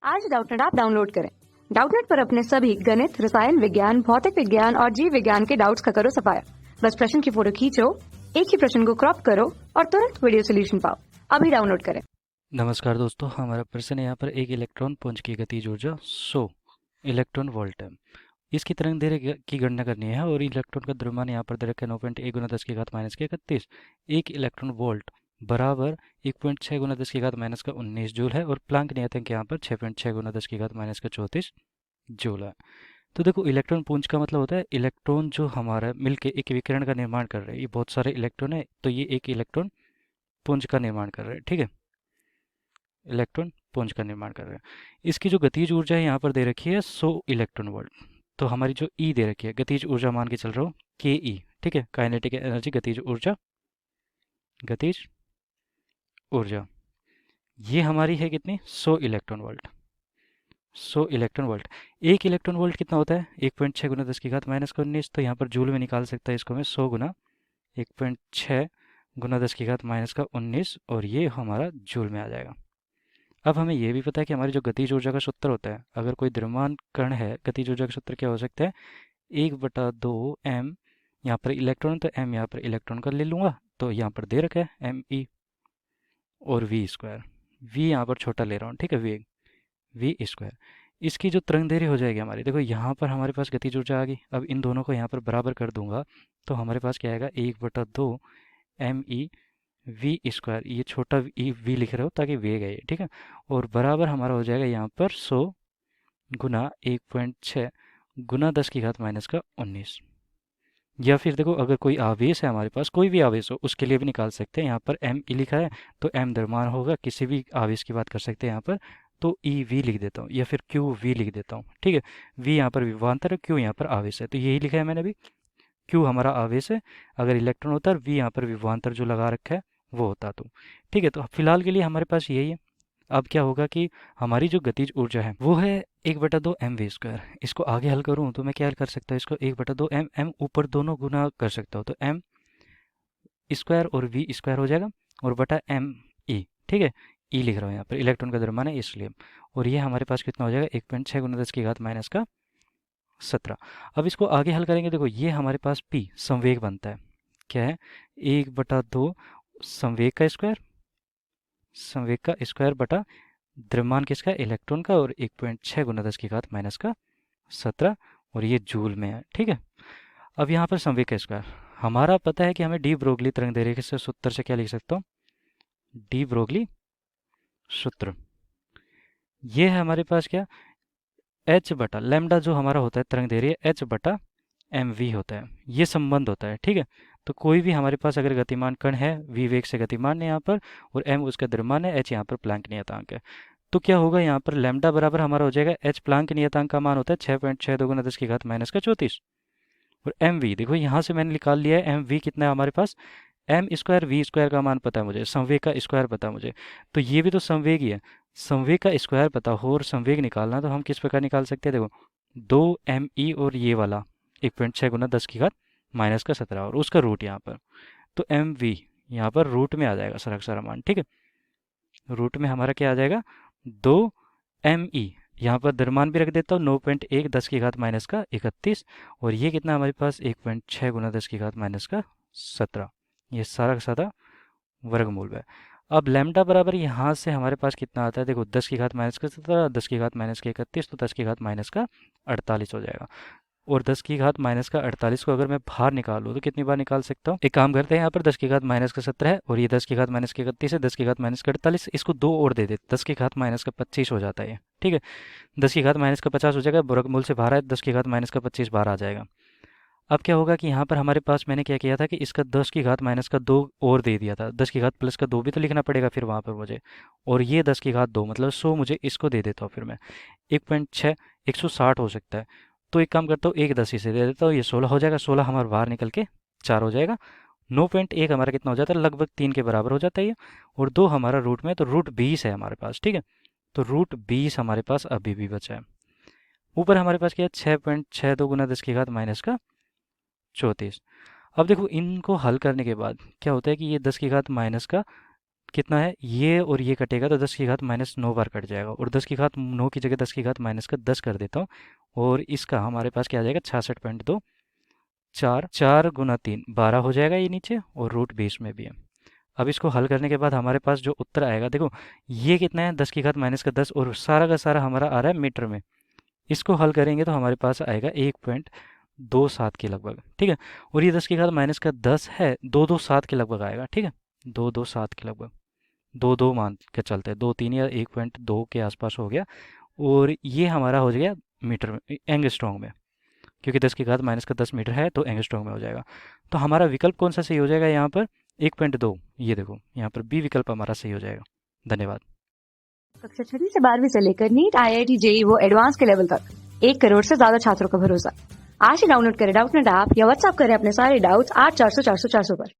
आज Doubtnut app download करें। Doubtnut पर अपने सभी गणित, रसायन विज्ञान, भौतिक विज्ञान और जीव विज्ञान के डाउट्स का करो सफाया। बस प्रश्न की फोटो खींचो, एक ही प्रश्न को क्रॉप करो और तुरंत वीडियो सोल्यूशन पाओ। अभी डाउनलोड करें। नमस्कार दोस्तों, हमारा प्रश्न है यहाँ पर एक इलेक्ट्रॉन पुंज की गतिज ऊर्जा 100 इलेक्ट्रॉन वोल्ट है। इसकी तरंग दैर्घ्य की गणना करनी है और इलेक्ट्रॉन का द्रव्यमान यहाँ पर दे रखा है 9.1 गुना 10 की घात माइनस के 31। एक इलेक्ट्रॉन वोल्ट बराबर 1.6 गुना 10 की घात माइनस का 19 जूल है और प्लांक नियतांक यहाँ पर 6.6 गुना 10 की घात माइनस का 34 जूल है। तो देखो, इलेक्ट्रॉन पुंज का मतलब होता है इलेक्ट्रॉन जो हमारा मिलके एक विकिरण का निर्माण कर रहे हैं। ये बहुत सारे इलेक्ट्रॉन है, तो ये एक इलेक्ट्रॉन पुंज का निर्माण कर रहे हैं। ठीक है, इलेक्ट्रॉन पुंज का निर्माण कर रहे हैं। इसकी जो गतिज ऊर्जा है यहाँ पर दे रखी है 100 इलेक्ट्रॉन वोल्ट। तो हमारी जो ई दे रखी है, गतिज ऊर्जा मान के चल रहा हूँ के ई। ठीक है, काइनेटिक एनर्जी, गतिज ऊर्जा, गतिज ऊर्जा ये हमारी है कितनी, 100 इलेक्ट्रॉन वोल्ट। 100 electron volt. एक इलेक्ट्रॉन वोल्ट कितना होता है, 1.6 गुना 10 की घात माइनस का 19। तो यहाँ पर जूल में निकाल सकता है इसको मैं 100 गुना 1.6 गुना 10 की घात माइनस का 19 और ये हमारा जूल में आ जाएगा। अब हमें यह भी पता है कि हमारी जो गतिज ऊर्जा का सूत्र होता है, अगर कोई द्रव्यमान कण है, गतिज ऊर्जा का सूत्र क्या हो सकता है, 1/2 m। यहाँ पर इलेक्ट्रॉन, तो m यहाँ पर इलेक्ट्रॉन का ले लूंगा, तो यहाँ पर दे रखा है m e और v स्क्वायर। v यहाँ पर छोटा ले रहा हूँ, ठीक है, वेग v स्क्वायर। इसकी जो तरंग दैर्घ्य हो जाएगी हमारी, देखो यहाँ पर हमारे पास गतिज ऊर्जा आ गई। अब इन दोनों को यहाँ पर बराबर कर दूंगा तो हमारे पास क्या आएगा, 1/2 m e v स्क्वायर। ये छोटा v लिख रहे हो ताकि वेग है ये, ठीक है। और बराबर हमारा हो जाएगा यहाँ पर 100 गुना 1.6 गुना 10 की घात माइनस का 19। या फिर देखो, अगर कोई आवेश है हमारे पास, कोई भी आवेश हो, उसके लिए भी निकाल सकते हैं। यहाँ पर m e लिखा है तो m द्रव्यमान होगा, किसी भी आवेश की बात कर सकते हैं यहाँ पर। तो ई वी लिख देता हूँ या फिर क्यू वी लिख देता हूँ, ठीक है। v यहाँ पर विभवांतर है, q यहाँ पर आवेश है, तो यही लिखा है मैंने भी। q हमारा आवेश है अगर इलेक्ट्रॉन होता है, v यहाँ पर विभवांतर जो लगा रखा है वो होता। तो ठीक है, तो फिलहाल के लिए हमारे पास यही है। अब क्या होगा कि हमारी जो गतिज ऊर्जा है वो है 1/2 एम वी स्क्वायर। इसको आगे हल करूँ तो मैं क्या कर सकता हूँ, इसको 1/2 एम, एम ऊपर दोनों गुना कर सकता हूँ, तो एम स्क्वायर और वी स्क्वायर हो जाएगा और बटा एम ई। ठीक है, ई लिख रहा हूँ यहाँ पर, इलेक्ट्रॉन का द्रव्यमान है इसलिए। और ये हमारे पास कितना हो जाएगा, 1.6 गुना 10 की घात माइनस का 17। अब इसको आगे हल करेंगे, देखो ये हमारे पास p संवेग बनता है। क्या है, 1/2 संवेग का स्क्वायर, संवेग का स्क्वायर बटा द्रव्यमान किसका, इलेक्ट्रॉन का, और 1.6 गुना 10 की घात माइनस का 17 और ये जूल में है। ठीक है, अब यहाँ पर संवेग का स्क्वायर हमारा पता है कि हमें डी ब्रोगली तरंग दैर्घ्य से सूत्र से क्या लिख सकता हूँ, डी ब्रोगली सूत्र। ये है हमारे पास क्या, एच बटा लैम्डा जो हमारा होता है तरंग दैर्घ्य, एच बटा एम वी होता है, ये संबंध होता है। ठीक है, तो कोई भी हमारे पास अगर गतिमान कण है, वी वेग से गतिमान है यहाँ पर, और एम उसका द्रव्यमान है, एच यहाँ पर प्लांक नियतांक है। तो क्या होगा, यहाँ पर लैम्डा बराबर हमारा हो जाएगा, एच प्लांक नियतांक का मान होता है 6.62 गुना 10 की घात माइनस का 34। और एम वी देखो यहाँ से मैंने निकाल लिया है, एम वी कितना है हमारे पास, एम स्क्वायर वी स्क्वायर का मान पता है मुझे, संवेग का स्क्वायर पता है मुझे, तो ये भी तो संवेग ही है। संवेग का स्क्वायर पता हो और संवेग निकालना, तो हम किस प्रकार निकाल सकते हैं, देखो 2 m e और ये वाला 1.6 गुना 10 की घात माइनस का 17 और उसका रूट यहाँ पर, तो एम वी यहाँ पर रूट में आ जाएगा सारा मान। ठीक है, रूट में हमारा क्या आ जाएगा, 2 m e, यहाँ पर द्रव्यमान भी रख देता हूँ 9.1 10 की घात माइनस का 31, और ये कितना हमारे पास 1.6 गुना 10 की घात माइनस का 17। ये सारा का सारा वर्गमूल है। अब लैम्डा बराबर यहाँ से हमारे पास कितना आता है, देखो 10 की घात माइनस का 17, 10 की घात माइनस का 31, तो 10 की घात माइनस का 48 हो जाएगा। और 10 की घात माइनस का 48 को अगर मैं बाहर निकालूँ तो कितनी बार निकाल सकता हूँ, एक काम करते हैं, यहाँ पर 10 की घात माइनस का 17 है और ये 10 की घात माइनस का 31 है, 10 की घात माइनस का 48, इसको 2 और दे देते, 10 की घात माइनस का 25 हो जाता है ये। ठीक है, 10 की घात माइनस का 50 हो जाएगा, वर्गमूल से बाहर है, 10 की घात माइनस का 25 बाहर आ जाएगा। अब क्या होगा कि यहाँ पर हमारे पास मैंने क्या किया था कि इसका 10 की घात माइनस का 2 और दे दिया था, 10 की घात प्लस का 2 भी तो लिखना पड़ेगा फिर वहाँ पर मुझे, और ये 10 की घात 2 मतलब 100 मुझे इसको दे देता हूँ फिर मैं, 1.6 160 हो सकता है। तो एक काम करता हूँ, एक 10 इसे दे देता हूँ, ये 16 हो जाएगा, 16 हमारा बाहर निकल के 4 हो जाएगा, 9.1 हमारा कितना हो जाता है, लगभग 3 के बराबर हो जाता है ये, और 2 हमारा रूट में, तो रूट 20 है हमारे पास। ठीक है, तो रूट 20 हमारे पास अभी भी बचा है। ऊपर हमारे पास क्या है, 6.62 गुना 10 की घात माइनस का 34। अब देखो, इनको हल करने के बाद क्या होता है कि ये 10 की घात माइनस का कितना है, ये और ये कटेगा तो 10 की घात माइनस 9 बार कट जाएगा, और 10 की घात 9 की जगह 10 की घात माइनस का 10 कर देता हूँ, और इसका हमारे पास क्या आ जाएगा 66.2, 4 गुना 3 12 हो जाएगा ये नीचे, और रूट 20 में भी है। अब इसको हल करने के बाद हमारे पास जो उत्तर आएगा, देखो ये कितना है 10 की घात माइनस का 10, और सारा का सारा हमारा आ रहा है मीटर में। इसको हल करेंगे तो हमारे पास आएगा 1.27 के लगभग, ठीक है। और ये 10 की घात माइनस का 10 है, 227 के लगभग आएगा, ठीक है, 227 के लगभग, 2 मान के चलते हैं, 2 3 या 1.2 के आसपास हो गया। और ये हमारा हो गया मीटर में, एंगस्ट्रॉन्ग में, क्योंकि 10 की घात माइनस का 10 मीटर है तो एंगस्ट्रॉन्ग में हो जाएगा। तो हमारा विकल्प कौन सा सही हो जाएगा यहाँ पर, 1.2, ये देखो यहाँ पर बी विकल्प हमारा सही हो जाएगा। धन्यवाद। कक्षा 6वीं से 12वीं से लेकर नीट, IIT, JEE वो एडवांस के लेवल तक 1 करोड़ से ज्यादा छात्रों का भरोसा। आज ही डाउनलोड करें डाउटनेट ऐप या व्हाट्सएप करें अपने सारे डाउट्स 8400 400 400 पर।